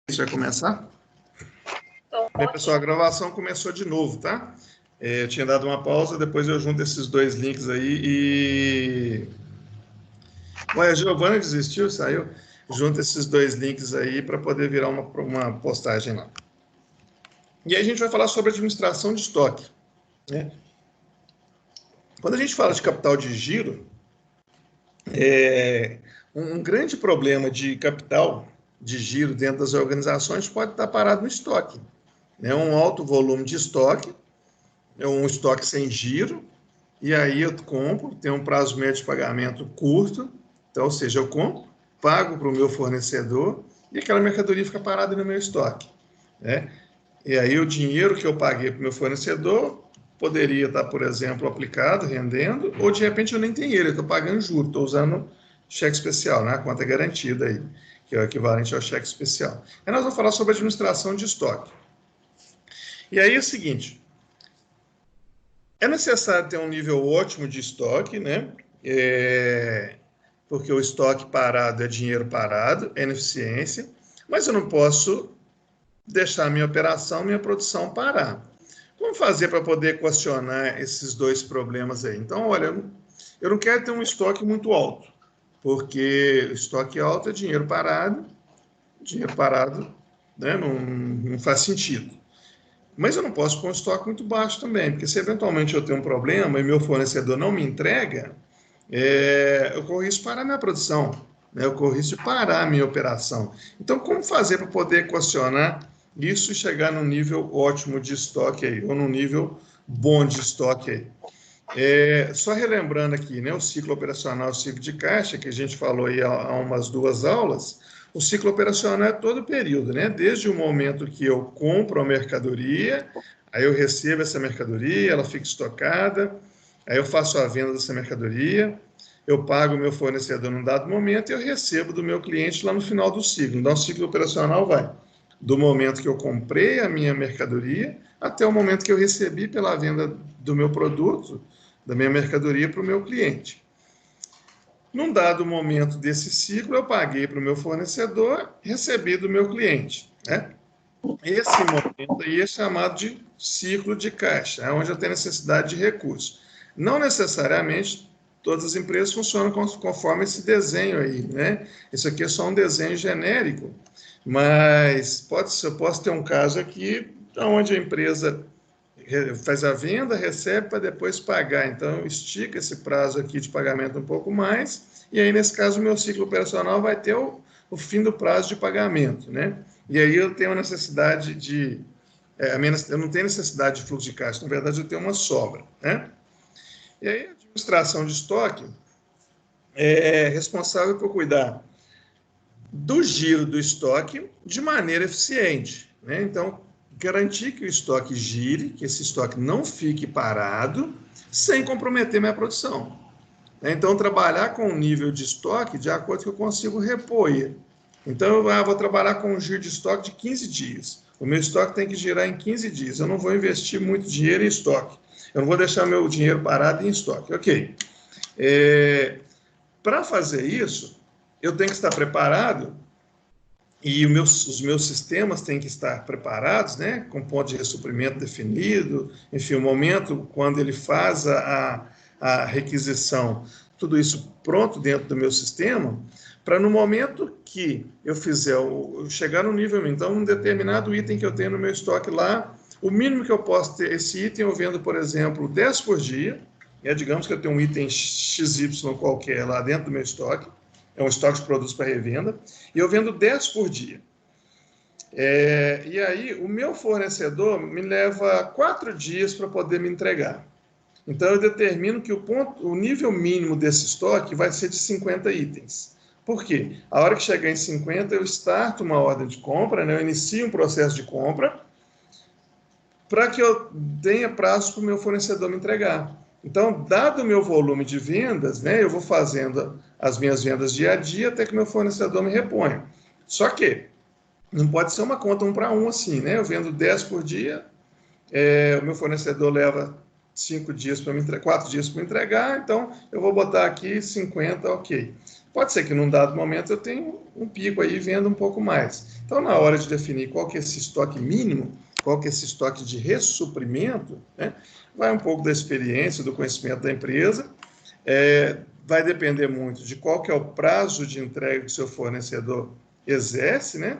Isso vai começar? Bem, pessoal, a gravação começou de novo, tá? Eu tinha dado uma pausa, depois eu junto esses dois links aí e... Ué, a Giovana desistiu, saiu. Junto esses dois links aí para poder virar uma postagem lá. E aí a gente vai falar sobre administração de estoque, né? Quando a gente fala de capital de giro, um grande problema de capital de giro dentro das organizações pode estar parado no estoque, né? Um alto volume de estoque, um estoque sem giro, e aí eu compro, tem um prazo médio de pagamento curto, então, ou seja, eu compro, pago para o meu fornecedor e aquela mercadoria fica parada no meu estoque, né? E aí o dinheiro que eu paguei para o meu fornecedor poderia estar, por exemplo, aplicado, rendendo, ou de repente eu nem tenho ele, eu estou pagando juros, estou usando cheque especial, né? A conta garantida aí, que é o equivalente ao cheque especial. Aí nós vamos falar sobre administração de estoque. E aí é o seguinte, é necessário ter um nível ótimo de estoque, né? Porque o estoque parado é dinheiro parado, é ineficiência, mas eu não posso deixar minha operação, minha produção parar. Como fazer para poder equacionar esses dois problemas aí? Então, olha, eu não quero ter um estoque muito alto, porque estoque alto é dinheiro parado, né, não faz sentido. Mas eu não posso pôr um estoque muito baixo também, porque se eventualmente eu tenho um problema e meu fornecedor não me entrega, eu corro risco de parar minha produção, né? Eu corro risco de parar a minha operação. Então, como fazer para poder equacionar isso e chegar num nível ótimo de estoque aí, ou num nível bom de estoque aí? Só relembrando aqui, né, o ciclo operacional, o ciclo de caixa, que a gente falou aí há umas 2 aulas, o ciclo operacional é todo o período, né? Desde o momento que eu compro a mercadoria, aí eu recebo essa mercadoria, ela fica estocada, aí eu faço a venda dessa mercadoria, eu pago o meu fornecedor num dado momento e eu recebo do meu cliente lá no final do ciclo. Então, o ciclo operacional vai do momento que eu comprei a minha mercadoria até o momento que eu recebi pela venda do meu produto, da minha mercadoria para o meu cliente. Num dado momento desse ciclo, eu paguei para o meu fornecedor, recebi do meu cliente, né? Esse momento aí é chamado de ciclo de caixa, é onde eu tenho necessidade de recursos. Não necessariamente todas as empresas funcionam conforme esse desenho aí, né? Isso aqui é só um desenho genérico, mas eu posso ter um caso aqui onde a empresa faz a venda, recebe para depois pagar. Então, estica esse prazo aqui de pagamento um pouco mais, e aí, nesse caso, o meu ciclo operacional vai ter o fim do prazo de pagamento, né? E aí eu tenho a necessidade de... eu não tenho necessidade de fluxo de caixa, na verdade, eu tenho uma sobra, né? E aí, a administração de estoque é responsável por cuidar do giro do estoque de maneira eficiente, né? Então, garantir que o estoque gire, que esse estoque não fique parado, sem comprometer minha produção. Então, trabalhar com o nível de estoque de acordo com que eu consigo repor. Então, eu vou trabalhar com um giro de estoque de 15 dias. O meu estoque tem que girar em 15 dias. Eu não vou investir muito dinheiro em estoque. Eu não vou deixar meu dinheiro parado em estoque. Ok. Para fazer isso, eu tenho que estar preparado e os meus sistemas têm que estar preparados, né, com ponto de ressuprimento definido, enfim, o momento quando ele faz a requisição, tudo isso pronto dentro do meu sistema, para no momento que eu chegar no nível, então, um determinado item que eu tenho no meu estoque lá, o mínimo que eu posso ter, esse item eu vendo, por exemplo, 10 por dia, digamos que eu tenho um item XY qualquer lá dentro do meu estoque, é um estoque de produtos para revenda, e eu vendo 10 por dia. E aí, o meu fornecedor me leva 4 dias para poder me entregar. Então, eu determino que o nível mínimo desse estoque vai ser de 50 itens. Por quê? A hora que chegar em 50, eu starto uma ordem de compra, né? Eu inicio um processo de compra, para que eu tenha prazo para o meu fornecedor me entregar. Então, dado o meu volume de vendas, né, eu vou fazendo as minhas vendas dia a dia até que o meu fornecedor me reponha. Só que não pode ser uma conta 1 para 1 assim, né? Eu vendo 10 por dia, o meu fornecedor leva 5 dias para me entregar, 4 dias para me entregar, então eu vou botar aqui 50, ok. Pode ser que num dado momento eu tenha um pico aí e venda um pouco mais. Então, na hora de definir qual que é esse estoque mínimo, qual que é esse estoque de ressuprimento, né, vai um pouco da experiência, do conhecimento da empresa, vai depender muito de qual que é o prazo de entrega que o seu fornecedor exerce, né?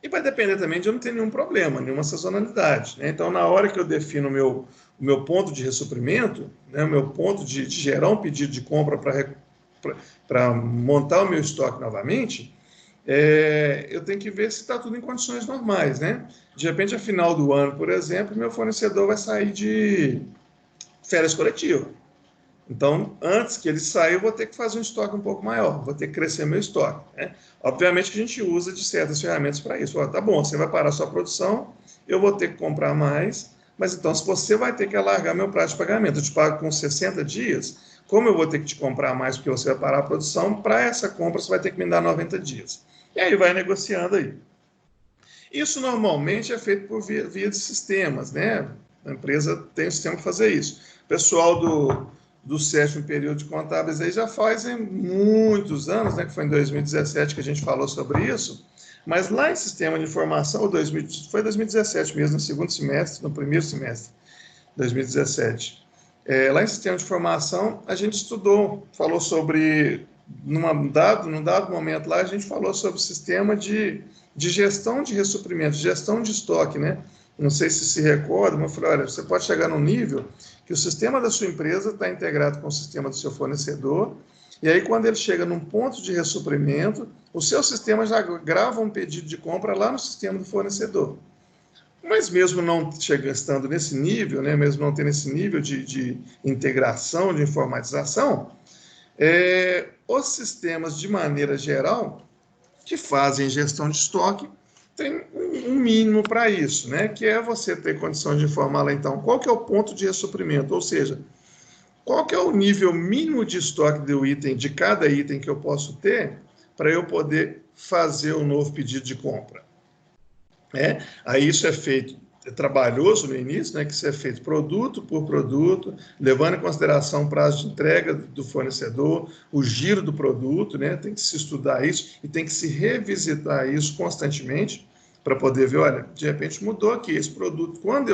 E vai depender também de eu não ter nenhum problema, nenhuma sazonalidade, né? Então, na hora que eu defino o meu ponto de ressuprimento, né, o meu ponto de gerar um pedido de compra para montar o meu estoque novamente, eu tenho que ver se está tudo em condições normais, né? De repente, a final do ano, por exemplo, meu fornecedor vai sair de férias coletivas. Então, antes que ele saia, eu vou ter que fazer um estoque um pouco maior, vou ter que crescer meu estoque, né? Obviamente que a gente usa de certas ferramentas para isso. Tá bom, você vai parar a sua produção, eu vou ter que comprar mais, mas então se você vai ter que alargar meu prazo de pagamento, eu te pago com 60 dias, como eu vou ter que te comprar mais porque você vai parar a produção, para essa compra você vai ter que me dar 90 dias. E aí vai negociando aí. Isso normalmente é feito por via de sistemas, né? A empresa tem um sistema para fazer isso. O pessoal do sétimo período de contábeis aí já fazem muitos anos, né? Que foi em 2017 que a gente falou sobre isso. Mas lá em sistema de informação, foi 2017 mesmo, no segundo semestre, no primeiro semestre, 2017. Lá em sistema de informação, a gente estudou, falou sobre, num dado momento lá, a gente falou sobre o sistema de gestão de ressuprimento, gestão de estoque, né? Não sei se recorda, mas eu falei, olha, você pode chegar num nível que o sistema da sua empresa está integrado com o sistema do seu fornecedor, e aí quando ele chega num ponto de ressuprimento, o seu sistema já grava um pedido de compra lá no sistema do fornecedor. Mas mesmo não estando nesse nível, né, mesmo não tendo esse nível de integração, de informatização, os sistemas, de maneira geral, que fazem gestão de estoque, tem um mínimo para isso, né, que é você ter condição de informar lá, então, qual que é o ponto de ressuprimento, ou seja, qual que é o nível mínimo de estoque do item, de cada item que eu posso ter, para eu poder fazer um novo pedido de compra. Aí isso é feito, trabalhoso no início, né, que isso é feito produto por produto, levando em consideração o prazo de entrega do fornecedor, o giro do produto, né, tem que se estudar isso e tem que se revisitar isso constantemente para poder ver, olha, de repente mudou aqui esse produto. Quando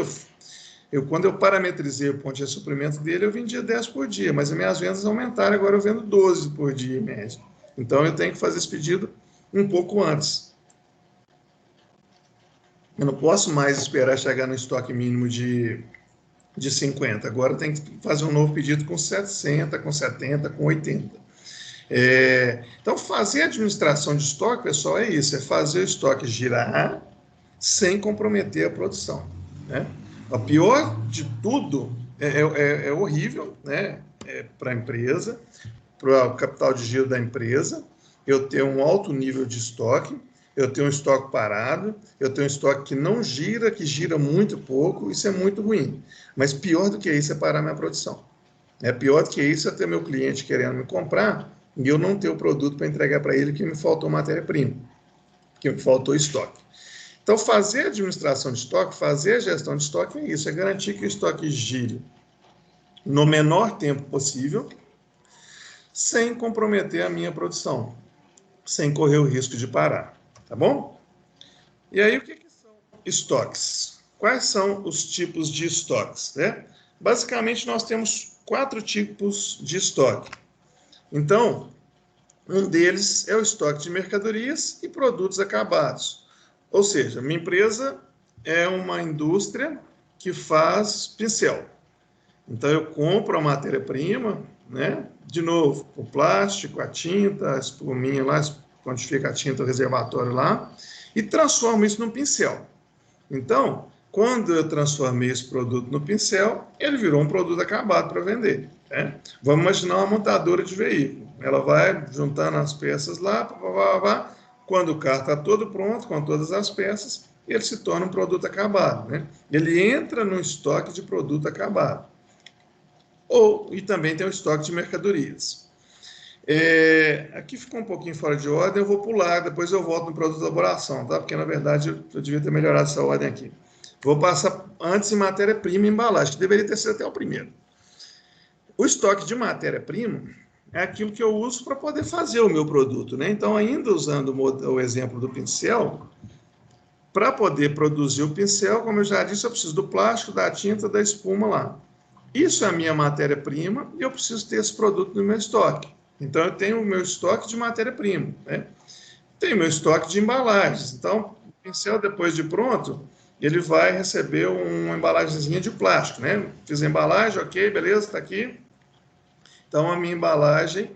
eu parametrizei o ponto de suprimento dele, eu vendia 10 por dia, mas as minhas vendas aumentaram, agora eu vendo 12 por dia em média. Então eu tenho que fazer esse pedido um pouco antes. Eu não posso mais esperar chegar no estoque mínimo de 50. Agora tem que fazer um novo pedido com 60, com 70, com 80. Então, fazer a administração de estoque, pessoal, é isso. É fazer o estoque girar sem comprometer a produção, né? O pior de tudo é horrível, né? Para a empresa, para o capital de giro da empresa, eu ter um alto nível de estoque, eu tenho um estoque parado, eu tenho um estoque que não gira, que gira muito pouco, isso é muito ruim. Mas pior do que isso é parar minha produção. Pior do que isso é ter meu cliente querendo me comprar e eu não ter o produto para entregar para ele que me faltou matéria-prima, que me faltou estoque. Então, fazer a administração de estoque, fazer a gestão de estoque é isso, é garantir que o estoque gire no menor tempo possível, sem comprometer a minha produção, sem correr o risco de parar, tá bom? E aí, o que são estoques? Quais são os tipos de estoques, né? Basicamente, nós temos 4 tipos de estoque. Então, um deles é o estoque de mercadorias e produtos acabados. Ou seja, minha empresa é uma indústria que faz pincel. Então, eu compro a matéria-prima, né? De novo, o plástico, a tinta, a espuminha lá, onde fica a tinta, o reservatório lá, e transformo isso num pincel. Então, quando eu transformei esse produto no pincel, ele virou um produto acabado para vender, né? Vamos imaginar uma montadora de veículo. Ela vai juntando as peças lá, quando o carro está todo pronto, com todas as peças, ele se torna um produto acabado, né? Ele entra no estoque de produto acabado. E também tem o estoque de mercadorias. Aqui ficou um pouquinho fora de ordem, eu vou pular, depois eu volto no produto de elaboração, tá? Porque, na verdade, eu devia ter melhorado essa ordem aqui. Vou passar antes em matéria-prima e embalagem, que deveria ter sido até o primeiro. O estoque de matéria-prima, é aquilo que eu uso para poder fazer o meu produto, né? Então, ainda usando o exemplo do pincel, para poder produzir o pincel, como eu já disse, eu preciso do plástico, da tinta, da espuma lá. Isso é a minha matéria-prima e eu preciso ter esse produto no meu estoque. Então, eu tenho o meu estoque de matéria-prima, né? Tenho o meu estoque de embalagens. Então, o pincel, depois de pronto, ele vai receber uma embalagenzinha de plástico, né? Fiz a embalagem, ok, beleza, está aqui. Então, a minha embalagem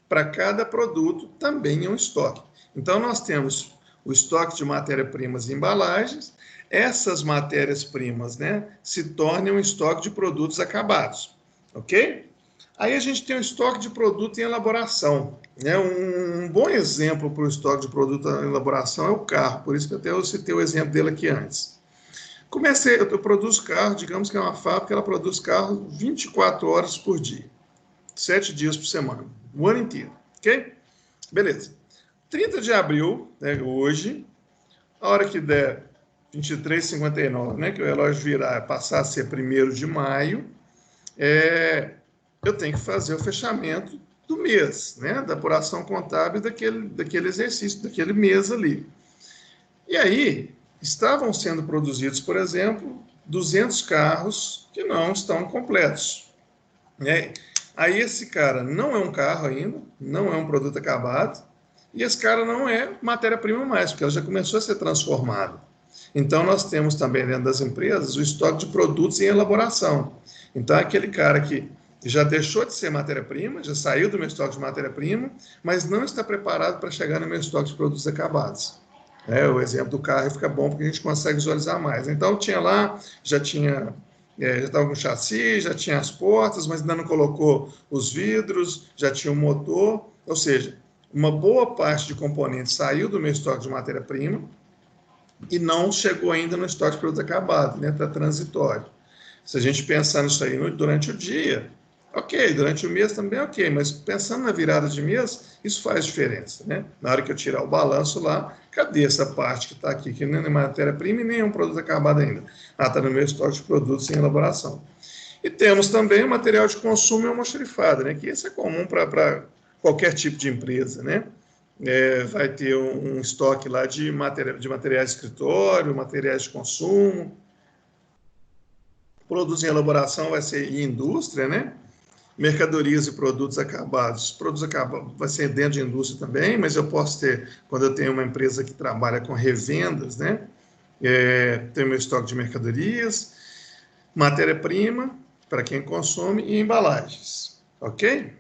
para cada produto também é um estoque. Então, nós temos o estoque de matéria-primas e embalagens. Essas matérias-primas, né, se tornam um estoque de produtos acabados, ok? Aí a gente tem o estoque de produto em elaboração. Né? Um bom exemplo para o estoque de produto em elaboração é o carro, por isso que até eu citei o exemplo dele aqui antes. Eu produzo carro, digamos que é uma fábrica, ela produz carro 24 horas por dia. 7 dias por semana, o ano inteiro, ok? Beleza. 30 de abril, né, hoje, a hora que der 23h59, né, que o relógio virar, passar a ser 1º de maio, eu tenho que fazer o fechamento do mês, né, da apuração contábil daquele exercício, daquele mês ali. E aí, estavam sendo produzidos, por exemplo, 200 carros que não estão completos, né? Aí esse cara não é um carro ainda, não é um produto acabado, e esse cara não é matéria-prima mais, porque ela já começou a ser transformada. Então, nós temos também dentro das empresas o estoque de produtos em elaboração. Então, é aquele cara que já deixou de ser matéria-prima, já saiu do meu estoque de matéria-prima, mas não está preparado para chegar no meu estoque de produtos acabados. O exemplo do carro fica bom porque a gente consegue visualizar mais. Então, tinha lá, já estava com o chassi, já tinha as portas, mas ainda não colocou os vidros, já tinha o motor, ou seja, uma boa parte de componentes saiu do meu estoque de matéria-prima e não chegou ainda no estoque de produto acabado, né? Está transitório. Se a gente pensar nisso aí durante o dia, ok, durante o mês também ok, mas pensando na virada de mês, isso faz diferença, né? Na hora que eu tirar o balanço lá, cadê essa parte que está aqui, que nem é matéria-prima e nem é um produto acabado ainda? Ah, está no meu estoque de produtos em elaboração. E temos também o material de consumo e almoxarifado, né? Que esse é comum para qualquer tipo de empresa, né? Vai ter um estoque lá de materiais de escritório, materiais de consumo, produtos em elaboração vai ser em indústria, né? Mercadorias e produtos acabados. Produtos acabados vai ser dentro de indústria também, mas eu posso ter, quando eu tenho uma empresa que trabalha com revendas, né? Tenho meu estoque de mercadorias, matéria-prima, para quem consome, e embalagens. Ok?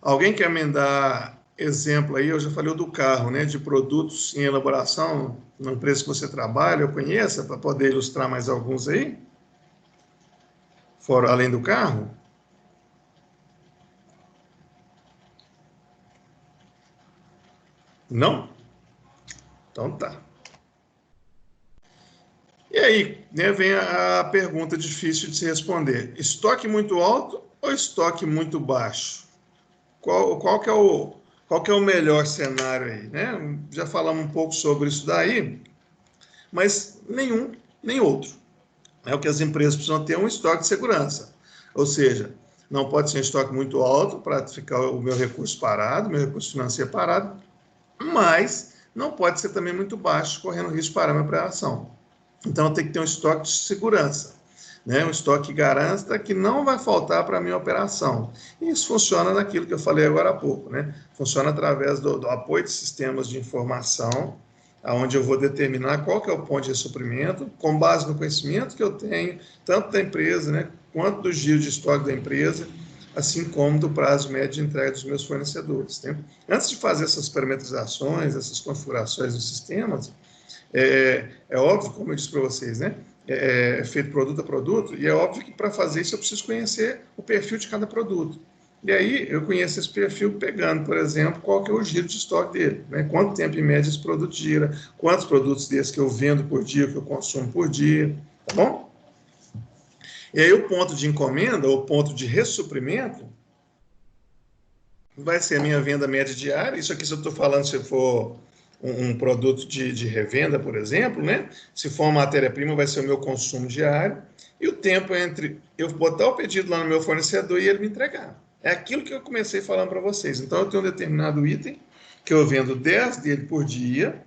Alguém quer me dar exemplo aí? Eu já falei do carro, né? De produtos em elaboração, na empresa que você trabalha, eu conheça, para poder ilustrar mais alguns aí? Fora, além do carro? Não? Então tá. E aí, né, vem a pergunta difícil de se responder. Estoque muito alto ou estoque muito baixo? Qual que é o melhor cenário aí, né? Já falamos um pouco sobre isso daí, mas nenhum nem outro. É o que as empresas precisam ter um estoque de segurança. Ou seja, não pode ser um estoque muito alto para ficar o meu recurso parado, meu recurso financeiro parado, mas não pode ser também muito baixo, correndo risco de parar minha operação. Então, tem que ter um estoque de segurança, né? Um estoque que garanta que não vai faltar para a minha operação. E isso funciona naquilo que eu falei agora há pouco, né? Funciona através do apoio de sistemas de informação, onde eu vou determinar qual que é o ponto de suprimento, com base no conhecimento que eu tenho, tanto da empresa, né, quanto do giro de estoque da empresa, assim como do prazo médio de entrega dos meus fornecedores. Né? Antes de fazer essas parametrizações, essas configurações dos sistemas, é óbvio, como eu disse para vocês, né? É feito produto a produto, e é óbvio que para fazer isso eu preciso conhecer o perfil de cada produto. E aí eu conheço esse perfil pegando, por exemplo, qual que é o giro de estoque dele, né? Quanto tempo em média esse produto gira, quantos produtos desses que eu vendo por dia, que eu consumo por dia, tá bom? E aí o ponto de encomenda, ou ponto de ressuprimento, vai ser a minha venda média diária. Isso aqui, se eu estou falando, se for um produto de revenda, por exemplo, né? Se for uma matéria-prima, vai ser o meu consumo diário, e o tempo entre eu botar o pedido lá no meu fornecedor e ele me entregar. É aquilo que eu comecei falando para vocês. Então, eu tenho um determinado item, que eu vendo 10 dele por dia,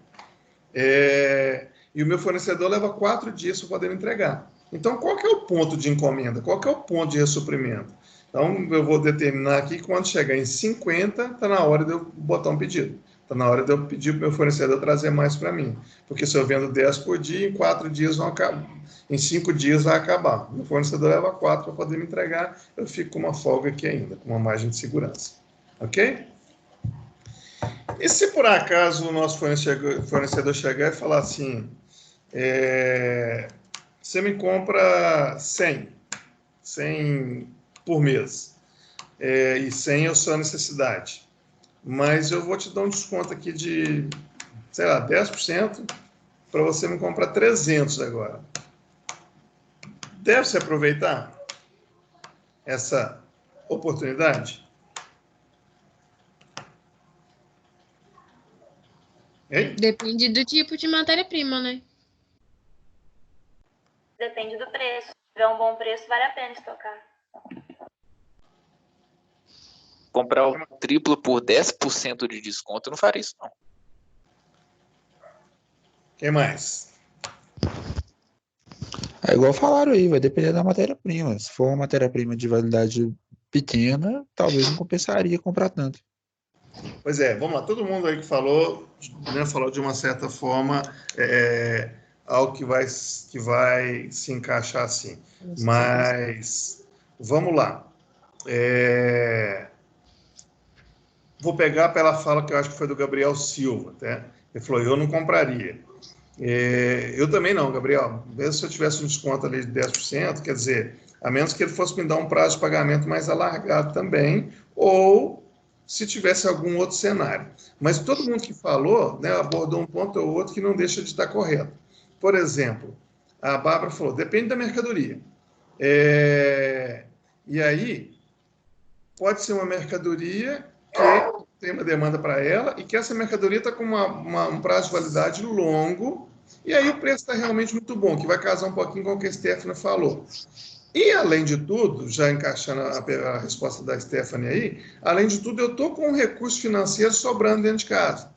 e o meu fornecedor leva 4 dias para poder me entregar. Então, qual que é o ponto de encomenda? Qual que é o ponto de ressuprimento? Então, eu vou determinar aqui que quando chegar em 50, está na hora de eu botar um pedido. Está na hora de eu pedir para o meu fornecedor trazer mais para mim. Porque se eu vendo 10 por dia, em 4 dias vão acabar. Em 5 dias vai acabar. Meu fornecedor leva 4 para poder me entregar, eu fico com uma folga aqui ainda, com uma margem de segurança. Ok? E se por acaso o nosso fornecedor chegar e falar assim, você me compra 100 por mês, e 100 é a sua necessidade, mas eu vou te dar um desconto aqui de, sei lá, 10% para você me comprar 300 agora. Deve-se aproveitar essa oportunidade? Hein? Depende do tipo de matéria-prima, né? Depende do preço. Se tiver um bom preço, vale a pena estocar. Comprar o triplo por 10% de desconto, eu não faria isso, não. Quem mais? É igual falaram aí, vai depender da matéria-prima. Se for uma matéria-prima de validade pequena, talvez não compensaria comprar tanto. Pois é, vamos lá. Todo mundo aí que falou, né, falou de uma certa forma algo que vai se encaixar assim. Mas vamos lá. Vou pegar pela fala que eu acho que foi do Gabriel Silva, tá? Ele falou, eu não compraria. Eu também não, Gabriel. Mesmo se eu tivesse um desconto ali de 10%, quer dizer, a menos que ele fosse me dar um prazo de pagamento mais alargado também, ou se tivesse algum outro cenário. Mas todo mundo que falou, né, abordou um ponto ou outro que não deixa de estar correto. Por exemplo, a Bárbara falou, depende da mercadoria. E aí, pode ser uma mercadoria que tem uma demanda para ela e que essa mercadoria está com um prazo de validade longo, e aí o preço está realmente muito bom, que vai casar um pouquinho com o que a Stephanie falou. E, além de tudo, já encaixando a resposta da Stephanie aí, além de tudo, eu estou com um recurso financeiro sobrando dentro de casa.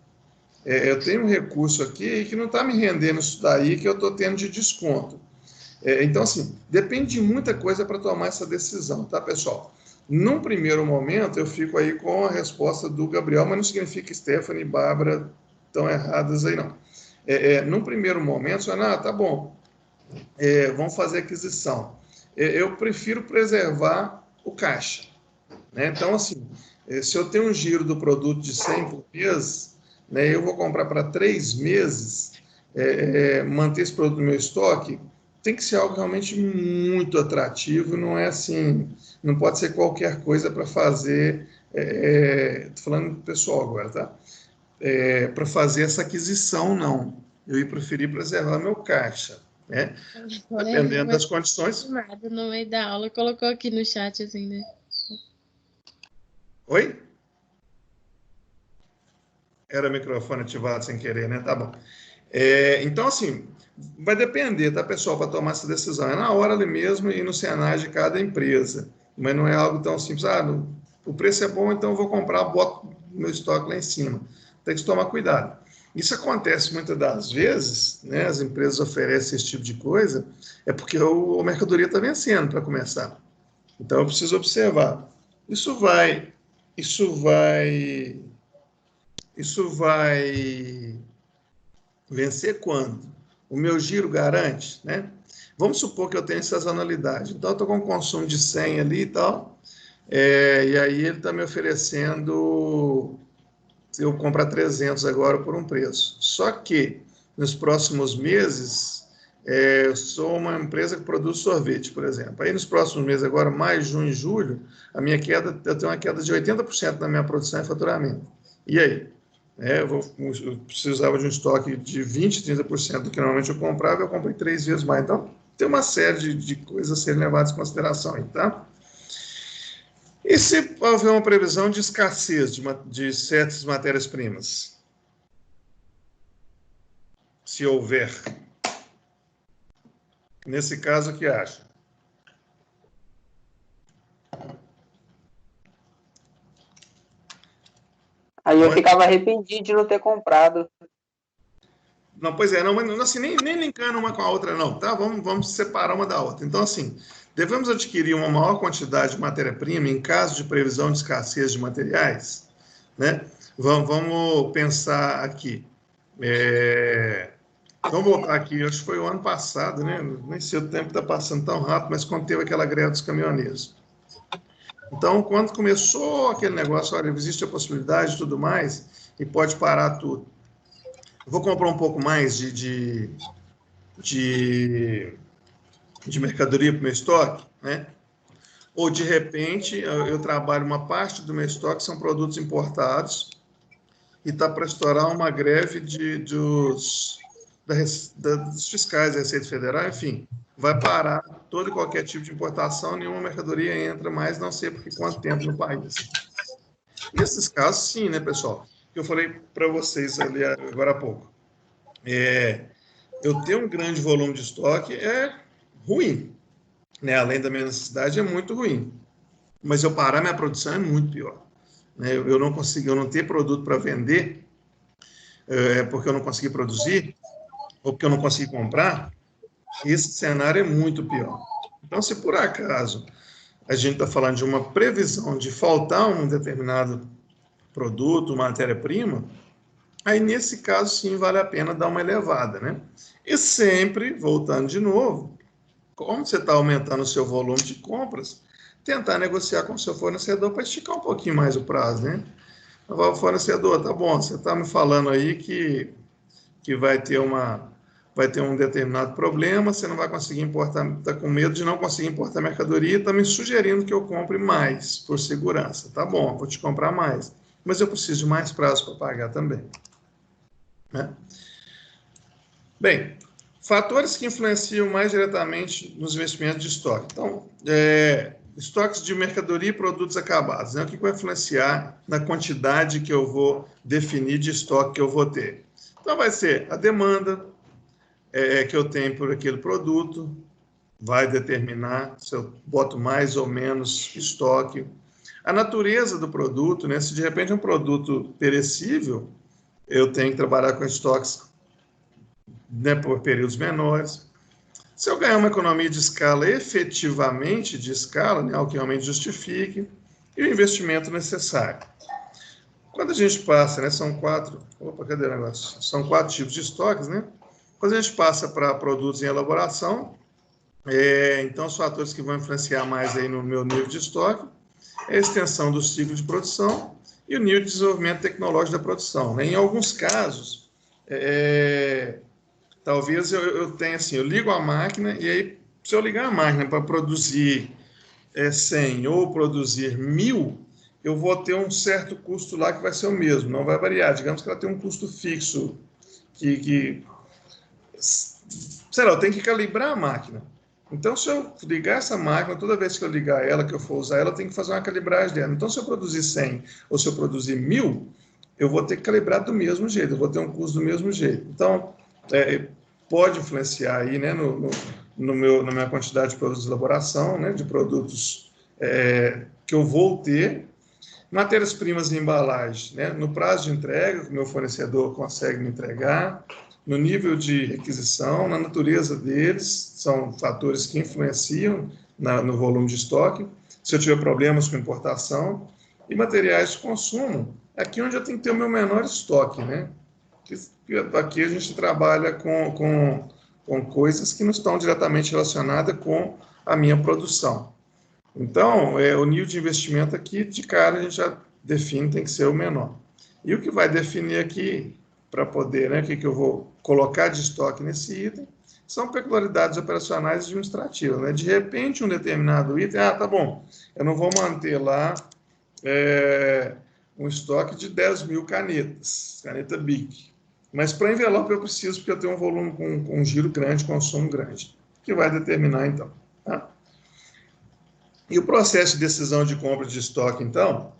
Eu tenho um recurso aqui que não está me rendendo isso daí que eu estou tendo de desconto. Então, assim, depende de muita coisa para tomar essa decisão, tá, pessoal? Num primeiro momento, eu fico aí com a resposta do Gabriel, mas não significa que Stephanie e Bárbara estão erradas aí, não. Num primeiro momento, você fala, tá bom, vamos fazer aquisição. Eu prefiro preservar o caixa, né? Então, assim, se eu tenho um giro do produto de 100 por mês, né, eu vou comprar para 3 meses, manter esse produto no meu estoque, tem que ser algo realmente muito atrativo, não é assim, não pode ser qualquer coisa para fazer, estou falando do pessoal agora, tá? Para fazer essa aquisição, não. Eu ia preferir preservar meu caixa, né? Dependendo das condições. No meio da aula, colocou aqui no chat, assim, né? Oi? Era o microfone ativado sem querer, né? Tá bom. Então, assim, vai depender, tá, pessoal, para tomar essa decisão. É na hora ali mesmo e no cenário de cada empresa. Mas não é algo tão simples. O preço é bom, então eu vou comprar, boto meu estoque lá em cima. Tem que tomar cuidado. Isso acontece muitas das vezes, né? As empresas oferecem esse tipo de coisa, é porque a mercadoria está vencendo, para começar. Então, eu preciso observar. Isso vai vencer quando? O meu giro garante, né? Vamos supor que eu tenho sazonalidade. Então, eu estou com um consumo de 100 ali e tal, e aí ele está me oferecendo, se eu comprar 300 agora por um preço. Só que, nos próximos meses, eu sou uma empresa que produz sorvete, por exemplo. Aí, nos próximos meses, agora, maio, junho e julho, eu tenho uma queda de 80% na minha produção e faturamento. E aí? Eu precisava de um estoque de 20%, 30% do que normalmente eu comprava, eu comprei 3 vezes mais. Então, tem uma série de coisas a serem levadas em consideração aí, tá? E se houver uma previsão de escassez de certas matérias-primas? se houver. Nesse caso, o que acha? Aí eu ficava arrependido de não ter comprado. Não, pois é, não, mas assim, nem linkando uma com a outra, não, tá? Vamos separar uma da outra. Então, assim, devemos adquirir uma maior quantidade de matéria-prima em caso de previsão de escassez de materiais, né? Vamos pensar aqui. Vamos voltar aqui, acho que foi o ano passado, né? Nem sei, o tempo está passando tão rápido, mas quando teve aquela greve dos caminhoneiros. Então, quando começou aquele negócio, olha, existe a possibilidade e tudo mais, e pode parar tudo. Eu vou comprar um pouco mais de mercadoria para o meu estoque, né? Ou, de repente, eu trabalho uma parte do meu estoque, são produtos importados, e está para estourar uma greve dos fiscais da Receita Federal, enfim, vai parar todo e qualquer tipo de importação, nenhuma mercadoria entra mais, não sei por quanto tempo no país. Nesses casos, sim, né, pessoal? Eu falei para vocês ali agora há pouco. Eu ter um grande volume de estoque é ruim, né? Além da minha necessidade, é muito ruim. Mas eu parar minha produção é muito pior. Né? Eu não ter produto para vender, porque eu não consegui produzir, ou porque eu não consegui comprar, esse cenário é muito pior. Então, se por acaso a gente está falando de uma previsão de faltar um determinado produto, matéria-prima, aí nesse caso sim vale a pena dar uma elevada, né? E sempre, voltando de novo, como você está aumentando o seu volume de compras, tentar negociar com o seu fornecedor para esticar um pouquinho mais o prazo, né? O fornecedor, tá bom, você está me falando aí que vai ter um determinado problema, você não vai conseguir importar, está com medo de não conseguir importar mercadoria, está me sugerindo que eu compre mais, por segurança. Tá bom, vou te comprar mais, mas eu preciso de mais prazo para pagar também. Né? Bem, fatores que influenciam mais diretamente nos investimentos de estoque. Então, estoques de mercadoria e produtos acabados. Né? O que vai influenciar na quantidade que eu vou definir de estoque que eu vou ter? Então, vai ser a demanda que eu tenho por aquele produto, vai determinar se eu boto mais ou menos estoque. A natureza do produto, né? Se de repente é um produto perecível, eu tenho que trabalhar com estoques, né, por períodos menores. Se eu ganhar uma economia de escala, efetivamente de escala, né, algo que realmente justifique, e o investimento necessário. Quando a gente passa, né, são quatro tipos de estoques, né? Quando a gente passa para produtos em elaboração, então os fatores que vão influenciar mais aí no meu nível de estoque é a extensão do ciclo de produção e o nível de desenvolvimento tecnológico da produção. Né? Em alguns casos, talvez eu tenha assim, eu ligo a máquina e aí, se eu ligar a máquina para produzir 100 ou produzir 1000, eu vou ter um certo custo lá que vai ser o mesmo, não vai variar. Digamos que ela tem um custo fixo sei lá, eu tenho que calibrar a máquina. Então, se eu ligar essa máquina, toda vez que eu ligar ela, que eu for usar ela, eu tenho que fazer uma calibragem dela. Então, se eu produzir 100 ou se eu produzir 1000, eu vou ter que calibrar do mesmo jeito, eu vou ter um custo do mesmo jeito. Então, pode influenciar aí, né, na minha quantidade de produtos de elaboração, né, de produtos que eu vou ter. Matérias-primas e embalagem, né, no prazo de entrega, que o meu fornecedor consegue me entregar, no nível de requisição, na natureza deles, são fatores que influenciam no volume de estoque. Se eu tiver problemas com importação, e materiais de consumo, aqui onde eu tenho que ter o meu menor estoque, né? Aqui a gente trabalha com coisas que não estão diretamente relacionadas com a minha produção. Então, o nível de investimento aqui, de cara, a gente já define, tem que ser o menor. E o que vai definir aqui, para poder, né, o que eu vou colocar de estoque nesse item, são peculiaridades operacionais e administrativas. Né? De repente, um determinado item, tá bom, eu não vou manter lá um estoque de 10.000 canetas, caneta BIC. Mas para envelope eu preciso, porque eu tenho um volume com um giro grande, consumo grande, que vai determinar, então. Tá? E o processo de decisão de compra de estoque, então,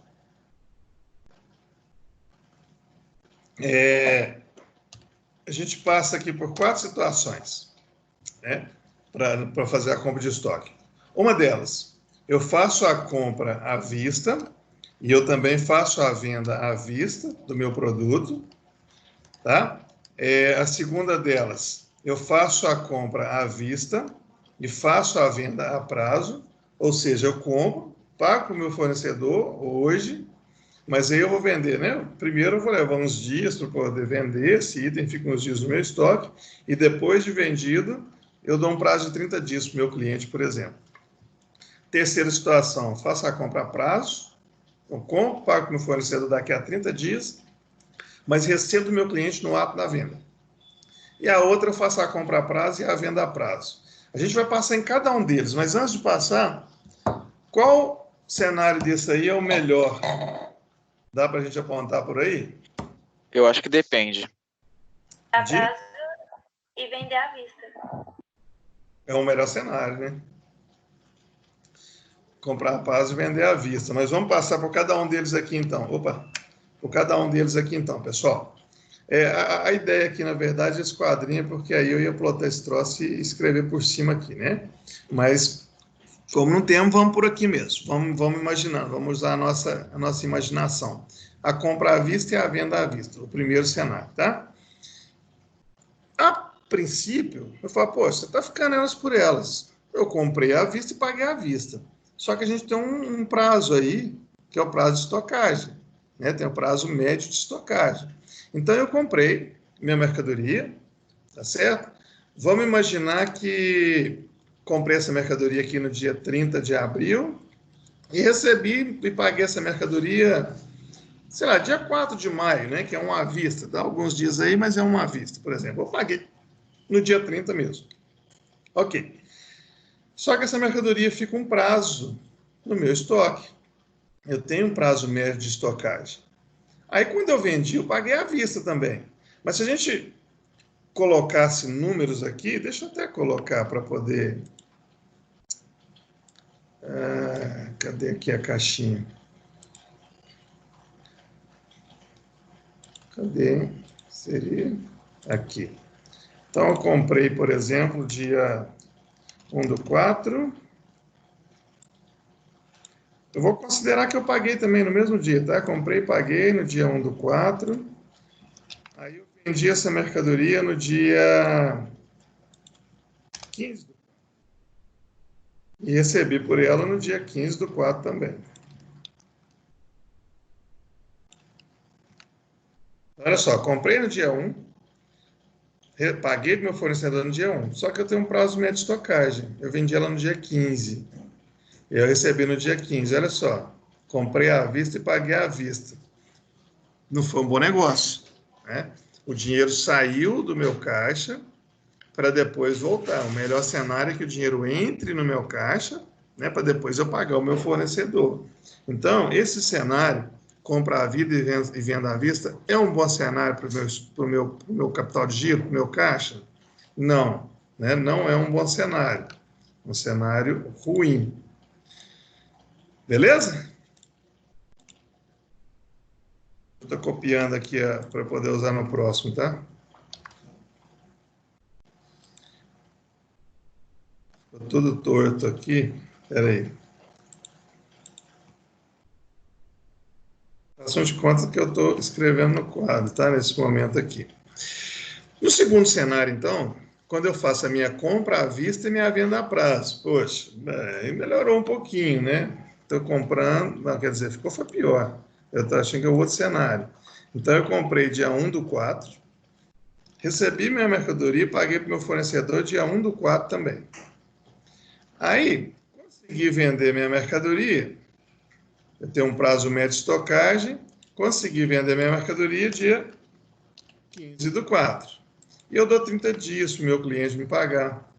a gente passa aqui por 4 situações, né, para fazer a compra de estoque. Uma delas, eu faço a compra à vista e eu também faço a venda à vista do meu produto, tá? A segunda delas, eu faço a compra à vista e faço a venda a prazo, ou seja, eu compro, pago para o meu fornecedor hoje, mas aí eu vou vender, né? Primeiro eu vou levar uns dias para poder vender, esse item fica uns dias no meu estoque, e depois de vendido, eu dou um prazo de 30 dias para o meu cliente, por exemplo. Terceira situação, faço a compra a prazo, eu compro, pago para o meu fornecedor daqui a 30 dias, mas recebo do meu cliente no ato da venda. E a outra, eu faço a compra a prazo e a venda a prazo. A gente vai passar em cada um deles, mas antes de passar, qual cenário desse aí é o melhor? Dá para a gente apontar por aí? Eu acho que depende. A prazo e vender à vista. É o melhor cenário, né? Comprar a prazo e vender à vista. Mas vamos passar por cada um deles aqui, então. Por cada um deles aqui, então, pessoal. A ideia aqui, na verdade, é esse quadrinho, porque aí eu ia plotar esse troço e escrever por cima aqui, né? Mas, como não temos, vamos por aqui mesmo. Vamos imaginando, vamos usar a nossa imaginação. A compra à vista e a venda à vista, o primeiro cenário, tá? A princípio, eu falo, poxa, você está ficando elas por elas. Eu comprei à vista e paguei à vista. Só que a gente tem um prazo aí, que é o prazo de estocagem, né? Tem o prazo médio de estocagem. Então, eu comprei minha mercadoria, tá certo? Vamos imaginar que comprei essa mercadoria aqui no dia 30 de abril e recebi e paguei essa mercadoria, sei lá, dia 4 de maio, né? Que é um à vista. Dá alguns dias aí, mas é um à vista, por exemplo. Eu paguei no dia 30 mesmo. Ok. Só que essa mercadoria fica um prazo no meu estoque. Eu tenho um prazo médio de estocagem. Aí, quando eu vendi, eu paguei à vista também. Mas se a gente colocasse números aqui, deixa eu até colocar para poder... cadê aqui a caixinha? Cadê? Seria aqui. Então, eu comprei, por exemplo, dia 1/4. Eu vou considerar que eu paguei também no mesmo dia, tá? Comprei e paguei no dia 1/4. Aí eu vendi essa mercadoria no dia 15. E recebi por ela no dia 15/4 também. Olha só, comprei no dia 1, paguei para o meu fornecedor no dia 1, só que eu tenho um prazo médio de estocagem. Eu vendi ela no dia 15. Eu recebi no dia 15. Olha só, comprei à vista e paguei à vista. Não foi um bom negócio, né? O dinheiro saiu do meu caixa para depois voltar. O melhor cenário é que o dinheiro entre no meu caixa, né, para depois eu pagar o meu fornecedor. Então, esse cenário, compra à vida e venda à vista, é um bom cenário para o meu capital de giro, para o meu caixa? Não, né? Não é um bom cenário. Um cenário ruim. Beleza? Estou copiando aqui para poder usar no próximo, tá? Ficou tudo torto aqui. Espera aí. Façam de conta que eu estou escrevendo no quadro, tá? Nesse momento aqui. No segundo cenário, então, quando eu faço a minha compra à vista e minha venda a prazo, poxa, melhorou um pouquinho, né? Estou comprando, não, quer dizer, foi pior. Eu estou achando que é o outro cenário. Então, eu comprei dia 1/4, recebi minha mercadoria e paguei para o meu fornecedor dia 1/4 também. Aí, consegui vender minha mercadoria, eu tenho um prazo médio de estocagem, consegui vender minha mercadoria dia 15/4. E eu dou 30 dias para o meu cliente me pagar.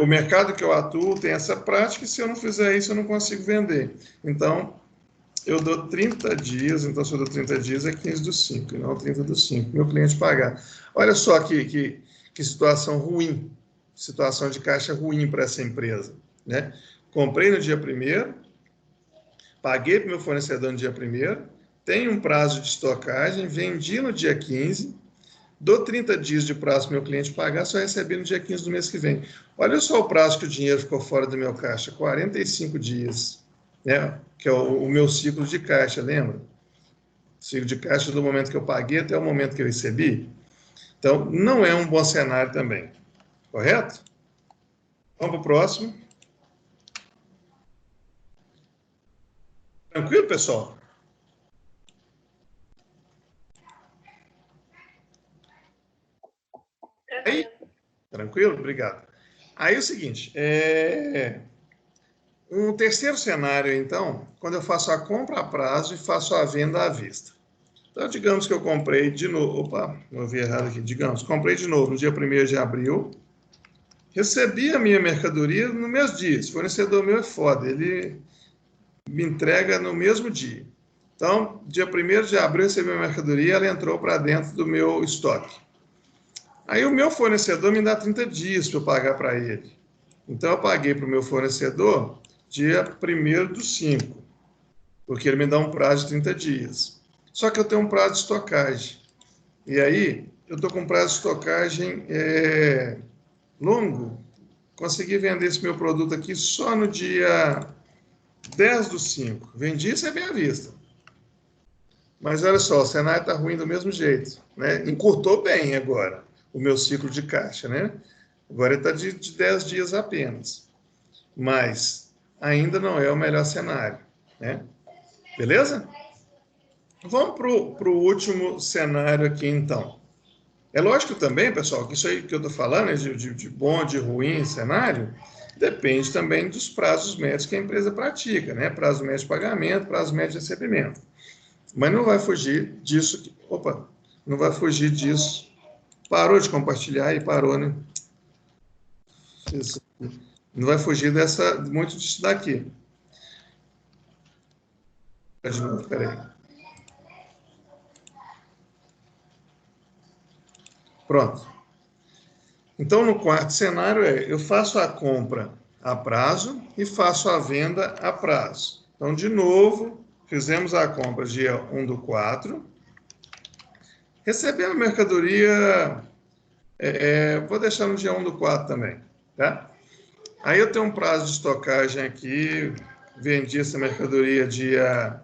O mercado que eu atuo tem essa prática e se eu não fizer isso, eu não consigo vender. Então, eu dou 30 dias, então se eu dou 30 dias é 15/5, e não 30/5, meu cliente pagar. Olha só que situação ruim, situação de caixa ruim para essa empresa, né? Comprei no dia 1º, paguei para o meu fornecedor no dia 1º, tenho um prazo de estocagem, vendi no dia 15, dou 30 dias de prazo para o meu cliente pagar, só receber no dia 15 do mês que vem. Olha só o prazo que o dinheiro ficou fora do meu caixa, 45 dias, né? Que é o meu ciclo de caixa, lembra? Ciclo de caixa do momento que eu paguei até o momento que eu recebi. Então, não é um bom cenário também, correto? Vamos para o próximo. Tranquilo, pessoal? Aí, tranquilo? Obrigado. Aí é o seguinte, um terceiro cenário, então, quando eu faço a compra a prazo e faço a venda à vista. Então, digamos que eu comprei de novo, opa, não vi errado aqui, digamos, comprei de novo no dia 1º de abril, recebi a minha mercadoria no mesmo dia, esse fornecedor meu é foda, ele me entrega no mesmo dia. Então, dia 1º de abril, eu recebi a mercadoria, ela entrou para dentro do meu estoque. Aí o meu fornecedor me dá 30 dias para eu pagar para ele. Então, eu paguei para o meu fornecedor dia 1º/5, porque ele me dá um prazo de 30 dias. Só que eu tenho um prazo de estocagem. E aí, eu estou com um prazo de estocagem longo. Consegui vender esse meu produto aqui só no dia 10/5. Vendi isso é bem à vista. Mas olha só, o cenário está ruim do mesmo jeito, né? Encurtou bem agora o meu ciclo de caixa, né? Agora ele está de 10 dias apenas. Mas ainda não é o melhor cenário, né? Beleza? Vamos para o último cenário aqui, então. É lógico também, pessoal, que isso aí que eu estou falando, de bom, de ruim cenário, depende também dos prazos médios que a empresa pratica, né? Prazo médio de pagamento, prazo médio de recebimento. Mas não vai fugir disso. Opa, não vai fugir disso. Parou de compartilhar e parou, né? Isso. Não vai fugir muito disso daqui. De novo, peraí. Pronto. Então, no quarto cenário eu faço a compra a prazo e faço a venda a prazo. Então, de novo, fizemos a compra dia 1/4. Recebemos a mercadoria, vou deixar no dia 1/4 também, tá? Aí eu tenho um prazo de estocagem aqui, vendi essa mercadoria dia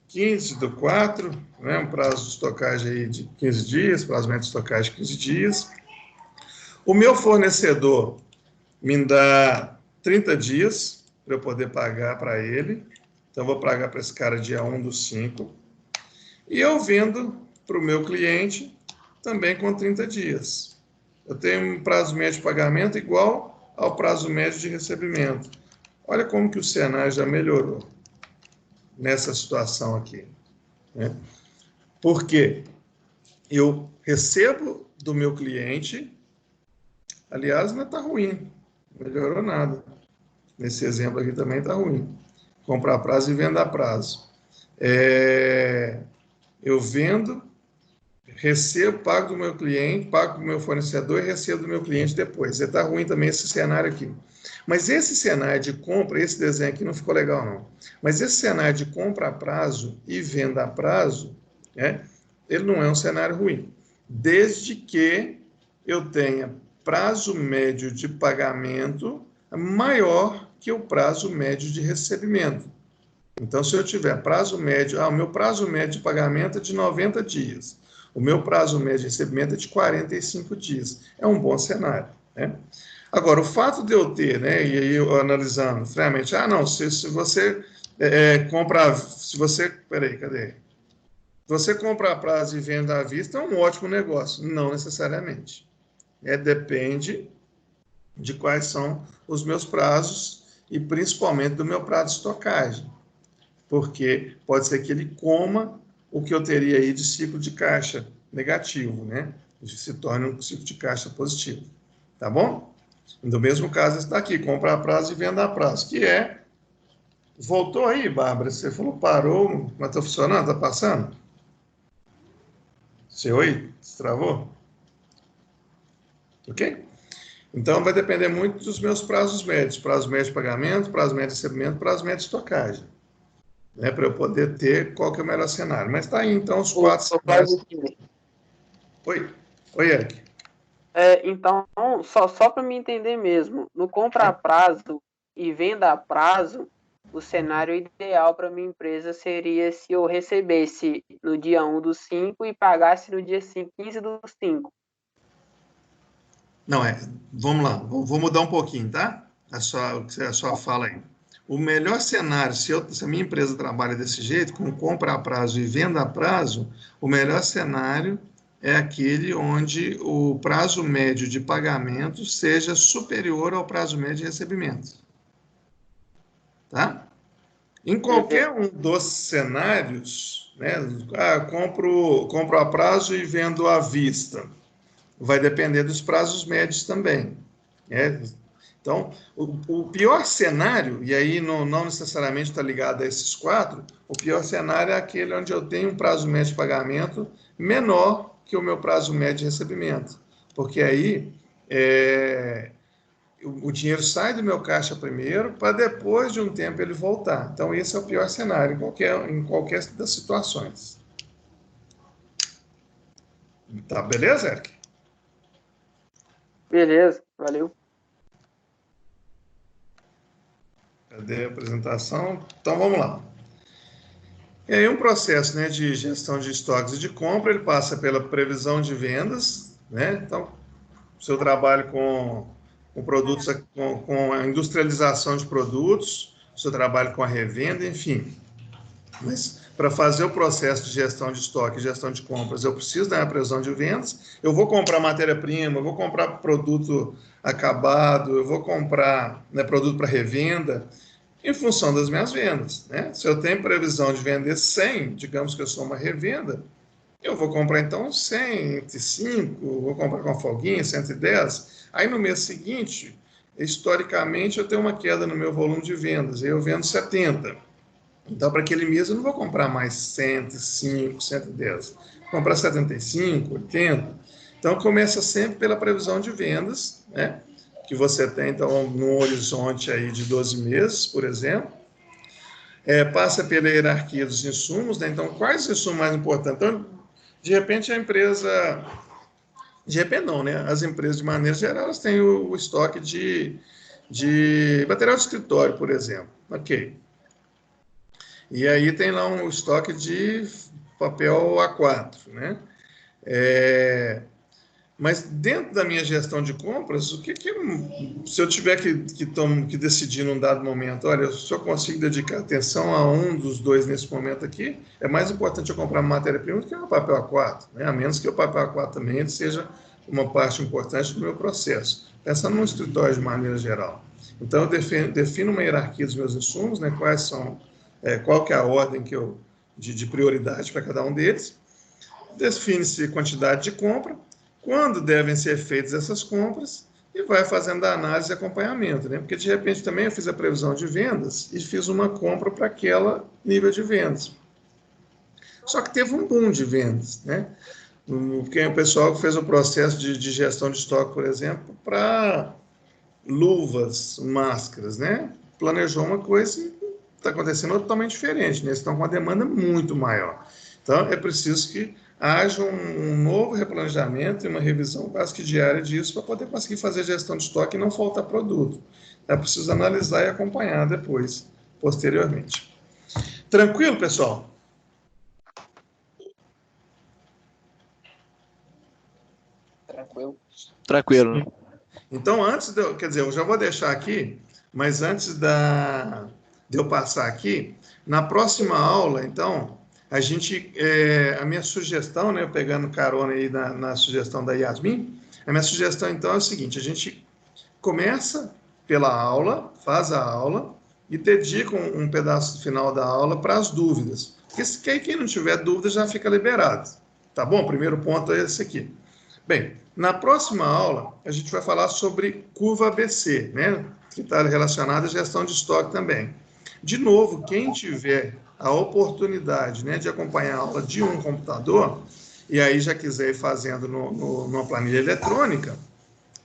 15/4, né? Um prazo de estocagem aí de 15 dias, prazo médio de estocagem de 15 dias. O meu fornecedor me dá 30 dias para eu poder pagar para ele. Então, vou pagar para esse cara dia 1/5. E eu vendo para o meu cliente também com 30 dias. Eu tenho um prazo médio de pagamento igual ao prazo médio de recebimento. Olha como que o cenário já melhorou nessa situação aqui, né? Porque eu recebo do meu cliente, aliás, não está ruim, não melhorou nada. Nesse exemplo aqui também está ruim. Comprar a prazo e venda a prazo. Eu vendo, recebo, pago do meu cliente, pago do meu fornecedor e recebo do meu cliente depois. Está ruim também esse cenário aqui. Mas esse cenário de compra, esse desenho aqui não ficou legal, não. Mas esse cenário de compra a prazo e venda a prazo, né, ele não é um cenário ruim. Desde que eu tenha prazo médio de pagamento maior que o prazo médio de recebimento. Então, se eu tiver prazo médio, o meu prazo médio de pagamento é de 90 dias. O meu prazo médio de recebimento é de 45 dias. É um bom cenário, né? Agora, o fato de eu ter, né, e aí eu analisando friamente, não, se você compra, se você, peraí, cadê? Você compra a prazo e venda à vista, é um ótimo negócio. Não necessariamente. Depende de quais são os meus prazos e principalmente do meu prazo de estocagem. Porque pode ser que ele coma o que eu teria aí de ciclo de caixa negativo, né? Se torne um ciclo de caixa positivo. Tá bom? No mesmo caso, esse daqui, compra a prazo e venda a prazo, que é... Voltou aí, Bárbara? Você falou parou, mas está funcionando? Está passando? Você oi? Se travou? Ok? Então, vai depender muito dos meus prazos médios. Prazo médio de pagamento, prazo médio de recebimento, prazo médio de estocagem. né, para eu poder ter qual que é o melhor cenário. Mas está aí, então, os 4 cenários. Oi, Eric. Então, só para me entender mesmo, no compra a prazo e venda a prazo, o cenário ideal para minha empresa seria se eu recebesse no dia 1/5 e pagasse no dia 15/5. Não, vamos lá, vou mudar um pouquinho, tá? A sua fala aí. O melhor cenário, se a minha empresa trabalha desse jeito, com compra a prazo e venda a prazo, o melhor cenário é aquele onde o prazo médio de pagamento seja superior ao prazo médio de recebimento. Tá? Em qualquer um dos cenários, né, compro a prazo e vendo à vista. Vai depender dos prazos médios também. Né? Então, o pior cenário, e aí não necessariamente está ligado a esses 4, o pior cenário é aquele onde eu tenho um prazo médio de pagamento menor que o meu prazo médio de recebimento. Porque aí o dinheiro sai do meu caixa primeiro, para depois de um tempo ele voltar. Então, esse é o pior cenário em qualquer das situações. Tá, beleza, Eric? Beleza, valeu. Cadê a apresentação? Então, vamos lá. E aí, um processo, né, de gestão de estoques e de compra, ele passa pela previsão de vendas, né? Então, se eu trabalho com produtos, com a industrialização de produtos, se eu trabalho com a revenda, enfim. Mas, para fazer o processo de gestão de estoque e gestão de compras, eu preciso da previsão de vendas. Eu vou comprar matéria-prima, eu vou comprar produto acabado, eu vou comprar, né, produto para revenda, em função das minhas vendas. Né? Se eu tenho previsão de vender 100, digamos que eu sou uma revenda, eu vou comprar então 105, vou comprar com folguinha, 110. Aí no mês seguinte, historicamente, eu tenho uma queda no meu volume de vendas, e eu vendo 70. Então, para aquele mês, eu não vou comprar mais 105, 110. Vou comprar 75, 80. Então, começa sempre pela previsão de vendas, né? Que você tem, então, no horizonte aí de 12 meses, por exemplo. Passa pela hierarquia dos insumos, né? Então, quais insumos mais importantes? Então, de repente, a empresa... De repente, não, né? As empresas, de maneira geral, elas têm o estoque de material de escritório, por exemplo. Ok. E aí tem lá um estoque de papel A4, né? Mas dentro da minha gestão de compras, se eu tiver que decidir num dado momento, olha, se eu consigo dedicar atenção a um dos dois nesse momento aqui, é mais importante eu comprar matéria-prima do que o papel A4, né? A menos que o papel A4 também seja uma parte importante do meu processo. Pensando no escritório de maneira geral. Então, eu defino uma hierarquia dos meus insumos, né? Qual que é a ordem de prioridade para cada um deles. Define-se quantidade de compra, quando devem ser feitas essas compras, e vai fazendo a análise e acompanhamento, né? Porque, de repente, também eu fiz a previsão de vendas e fiz uma compra para aquele nível de vendas. Só que teve um boom de vendas, né? Porque o pessoal fez o processo de gestão de estoque, por exemplo, para luvas, máscaras, né? Planejou uma coisa e está acontecendo totalmente diferente, né? Eles estão com uma demanda muito maior. Então, é preciso que haja um novo replanejamento e uma revisão quase que diária disso para poder conseguir fazer gestão de estoque e não faltar produto. É preciso analisar e acompanhar depois, posteriormente. Tranquilo, pessoal? Tranquilo. Então, quer dizer, eu já vou deixar aqui, mas antes de eu passar aqui, na próxima aula, então, a minha sugestão, né, pegando carona aí na sugestão da Yasmin, a minha sugestão, então, é o seguinte, a gente começa pela aula, faz a aula e dedica um pedaço final da aula para as dúvidas. Porque quem não tiver dúvida já fica liberado. Tá bom? O primeiro ponto é esse aqui. Bem, na próxima aula, a gente vai falar sobre curva ABC, né? Que está relacionada à gestão de estoque também. De novo, quem tiver a oportunidade, né, de acompanhar a aula de um computador, e aí já quiser ir fazendo numa planilha eletrônica,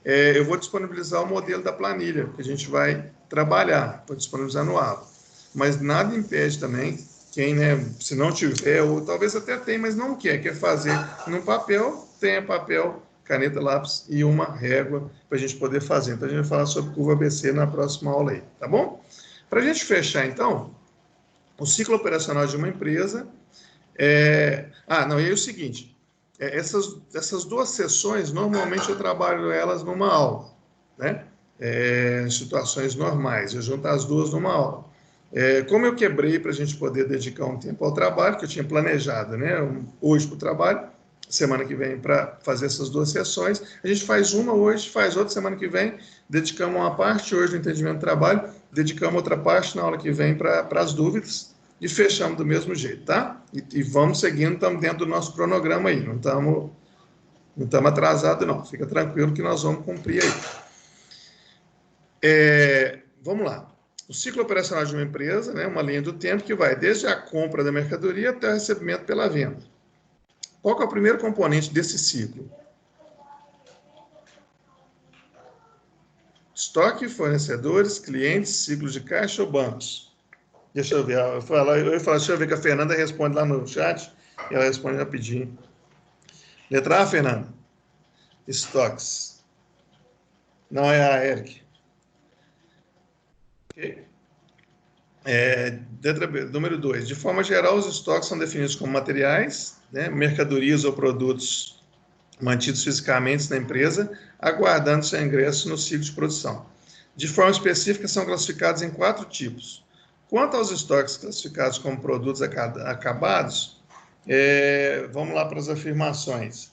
eu vou disponibilizar o modelo da planilha, que a gente vai trabalhar, vou disponibilizar no aula. Mas nada impede também quem, né, se não tiver, ou talvez até tem, mas não quer fazer no papel, tenha papel, caneta, lápis e uma régua para a gente poder fazer. Então, a gente vai falar sobre curva ABC na próxima aula aí, tá bom? Para a gente fechar, então, o ciclo operacional de uma empresa não, e aí é o seguinte, essas duas sessões, normalmente eu trabalho elas numa aula, né? Em situações normais, eu junto as duas numa aula. Como eu quebrei para a gente poder dedicar um tempo ao trabalho, que eu tinha planejado, né? Hoje para o trabalho, semana que vem para fazer essas duas sessões, a gente faz uma hoje, faz outra semana que vem, dedicamos uma parte hoje no entendimento do trabalho, dedicamos outra parte na aula que vem para as dúvidas, e fechamos do mesmo jeito, tá? E vamos seguindo, estamos dentro do nosso cronograma aí, não estamos atrasados, não. Fica tranquilo que nós vamos cumprir aí. Vamos lá. O ciclo operacional de uma empresa, né, uma linha do tempo que vai desde a compra da mercadoria até o recebimento pela venda. Qual que é o primeiro componente desse ciclo? Estoque, fornecedores, clientes, ciclo de caixa ou bancos? Deixa eu ver. Eu ia falar, deixa eu ver que a Fernanda responde lá no chat. E ela responde rapidinho. Letra A, Fernanda. Estoques. Não é a Eric. Ok. Número 2. De forma geral, os estoques são definidos como materiais, né, mercadorias ou produtos mantidos fisicamente na empresa, aguardando seu ingresso no ciclo de produção. De forma específica, são classificados em 4 tipos. Quanto aos estoques classificados como produtos acabados, vamos lá para as afirmações.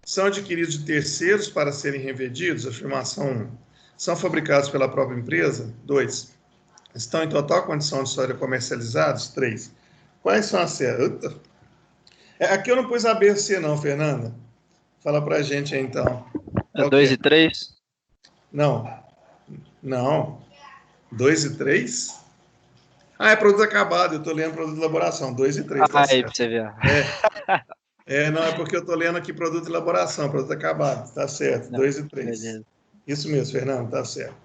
São adquiridos de terceiros para serem revendidos? Afirmação 1. São fabricados pela própria empresa? 2. Estão em total condição de serem comercializados? 3. Quais são as certas? Aqui eu não pus ABC não, Fernanda. Fala pra gente aí, então. É 2 e 3? Não. 2 e 3? É produto acabado. Eu estou lendo produto de elaboração. 2 e 3, tá Aí, certo. pra você ver. Não, é porque eu estou lendo aqui produto de elaboração, produto acabado. Tá certo. 2 e 3. Beleza. Isso mesmo, Fernando, tá certo.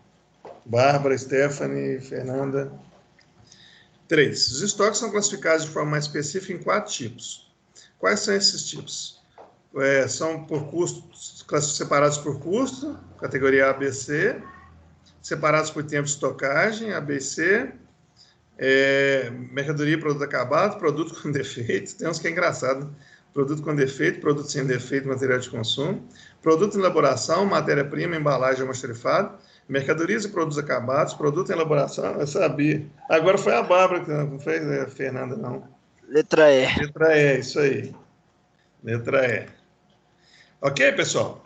Bárbara, Stephanie, Fernanda. 3. Os estoques são classificados de forma mais específica em 4 tipos. Quais são esses tipos? São por custo, separados por custo, categoria A, B, C, separados por tempo de estocagem, A, B, C, mercadoria e produto acabado, produto com defeito, tem uns que é engraçado, produto com defeito, produto sem defeito, material de consumo, produto em elaboração, matéria-prima, embalagem, almoxarifado, mercadorias e produtos acabados, produto em elaboração, eu sabia. Agora foi a Bárbara, que não foi a Fernanda, não. Letra E. Letra E, isso aí. Letra E. Ok, pessoal?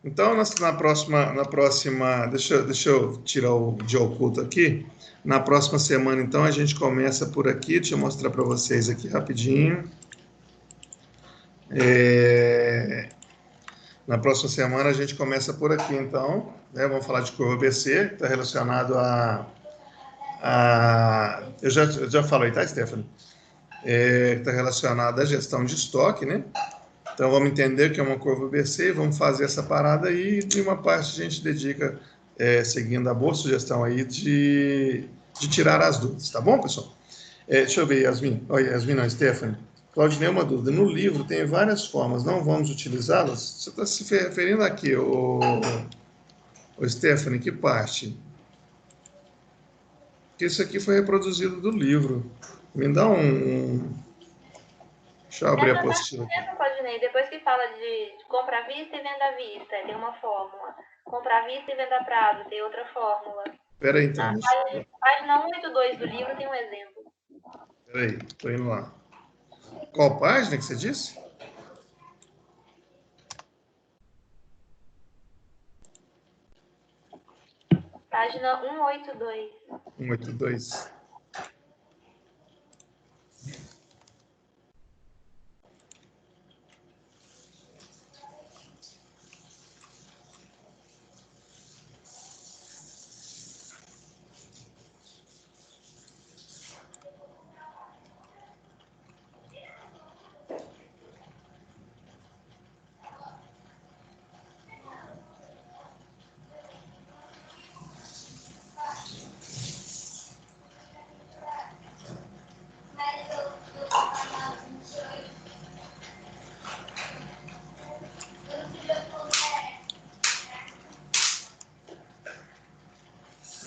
Então, na próxima, deixa eu tirar o de oculto aqui. Na próxima semana, então, a gente começa por aqui. Deixa eu mostrar para vocês aqui rapidinho. Na próxima semana, a gente começa por aqui, então. Né? Vamos falar de curva ABC, que está relacionado eu já falei, tá, Stephanie? Está relacionado à gestão de estoque, né? Então, vamos entender que é uma curva ABC, vamos fazer essa parada aí, e uma parte a gente dedica, seguindo a boa sugestão aí, de tirar as dúvidas, tá bom, pessoal? Deixa eu ver, Yasmin. Oi, Yasmin não, Stephanie. Claudinei, uma dúvida. No livro tem várias formas, não vamos utilizá-las? Você está se referindo aqui, o Stephanie, que parte? Porque isso aqui foi reproduzido do livro. Me dá Deixa eu abrir a apostila aqui. Claudinei, depois que fala de compra à vista e venda à vista, tem uma fórmula. Compra à vista e venda a prazo, tem outra fórmula. Espera aí, então. Página 182 do livro tem um exemplo. Espera aí, estou indo lá. Qual página que você disse? Página 182. 182.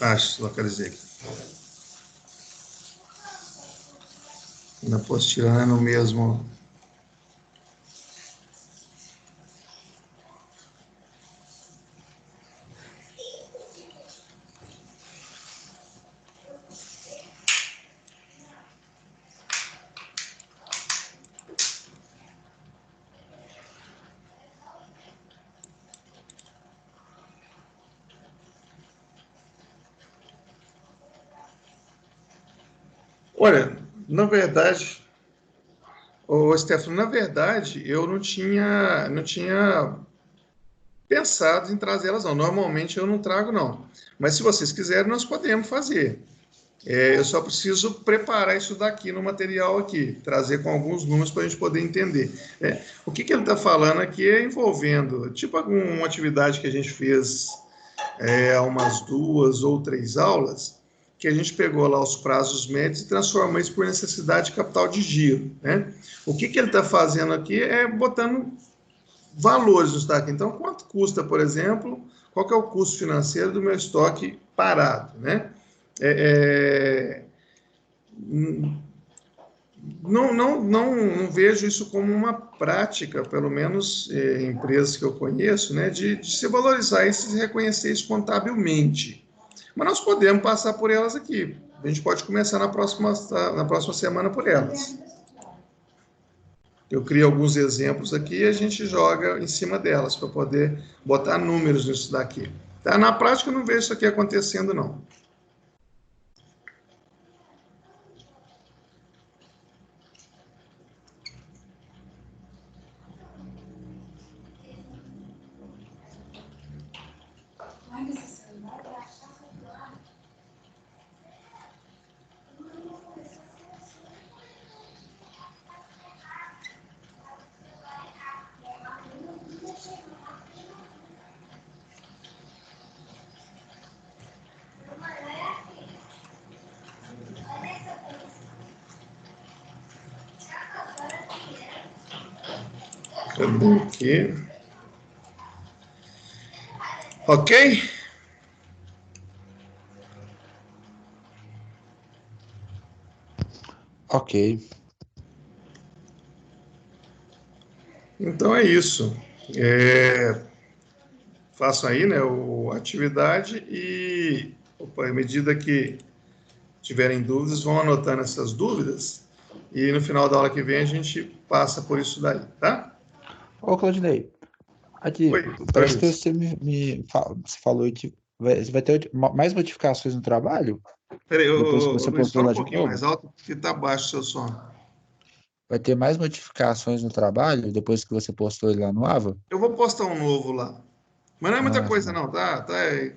Acho, localizei aqui. Na apostila, né, no mesmo. Olha, na verdade, ô Stefano, na verdade, eu não tinha pensado em trazê-las, não. Normalmente eu não trago, não. Mas se vocês quiserem, nós podemos fazer. Eu só preciso preparar isso daqui no material aqui, trazer com alguns números para a gente poder entender. O que ele está falando aqui é envolvendo, tipo alguma atividade que a gente fez há umas 2 ou 3 aulas, que a gente pegou lá os prazos médios e transformou isso por necessidade de capital de giro, né? O que ele está fazendo aqui é botando valores no estoque. Então, quanto custa, por exemplo, qual que é o custo financeiro do meu estoque parado, né? Não vejo isso como uma prática, pelo menos em empresas que eu conheço, né, de se valorizar isso e reconhecer isso contabilmente. Mas nós podemos passar por elas aqui. A gente pode começar na próxima semana por elas. Eu crio alguns exemplos aqui e a gente joga em cima delas para poder botar números nisso daqui. Tá? Na prática, eu não vejo isso aqui acontecendo, não. Aqui. Ok? Ok. Então é isso. Façam aí, né, a atividade e, à medida que tiverem dúvidas, vão anotando essas dúvidas e no final da aula que vem a gente passa por isso daí, tá? Ô, Claudinei, aqui, Oi, parece que Luiz. você você falou que vai ter mais modificações no trabalho? Peraí, Depois que você Luiz, postou fala lá um de pouquinho mais novo? alto, porque está baixo o seu som. Vai ter mais modificações no trabalho depois que você postou ele lá no Ava? Eu vou postar um novo lá. Mas não é muita Ah, tá coisa, bom. não, tá?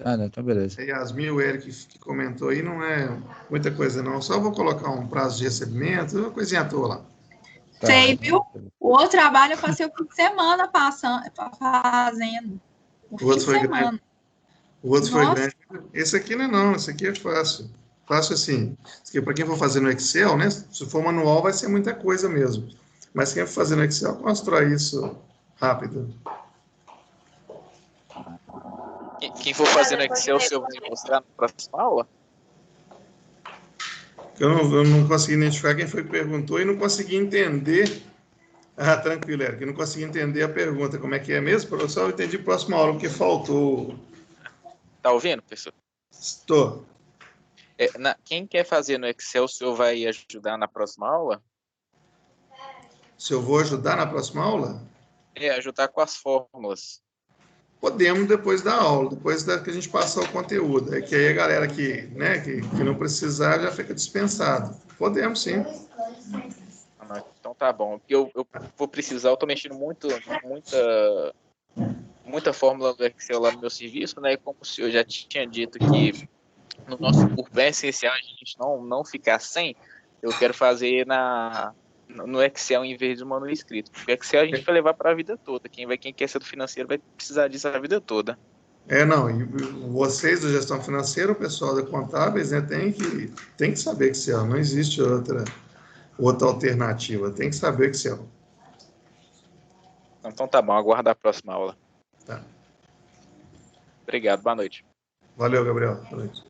Ah, não, então beleza. Yasmin, o Eric que comentou aí, não é muita coisa, não. Só vou colocar um prazo de recebimento, uma coisinha à toa lá. Tá, Sei, então, viu? O outro trabalho eu passei o fim de semana fazendo. O O fim outro de foi grande. semana. O outro foi Nossa, grande. Esse aqui não é não, esse aqui é fácil. Fácil assim. Isso aqui para quem for fazer no Excel, né? Se for manual vai ser muita coisa mesmo. Mas quem for fazer no Excel, constrói isso rápido. Quem for fazer no Excel, o senhor vai mostrar na próxima aula? Eu não consegui identificar quem foi que perguntou e não consegui entender. Ah, tranquilo, Eric. Eu não consegui entender a pergunta. Como é que é mesmo, professor? Eu entendi próxima aula, porque faltou. Tá ouvindo, professor? Estou. Quem quer fazer no Excel, o senhor vai ajudar na próxima aula? Se eu vou ajudar na próxima aula? Ajudar com as fórmulas. Podemos depois da aula, depois que a gente passar o conteúdo. É que aí a galera né, que não precisar já fica dispensado. Podemos, sim. Então tá bom. Eu vou precisar, eu tô mexendo muita fórmula do Excel lá no meu serviço, né? E como o senhor já tinha dito que no nosso curso é essencial a gente não ficar sem, eu quero fazer no Excel em vez do manual escrito. Porque o Excel a gente vai levar para a vida toda. Quem quer ser do financeiro vai precisar disso a vida toda. Não, e vocês da gestão financeira, o pessoal da contábeis, né, tem que saber Excel, não existe outra alternativa, tem que saber Excel. Então tá bom, aguardar a próxima aula. Tá. Obrigado, boa noite. Valeu, Gabriel. Boa noite.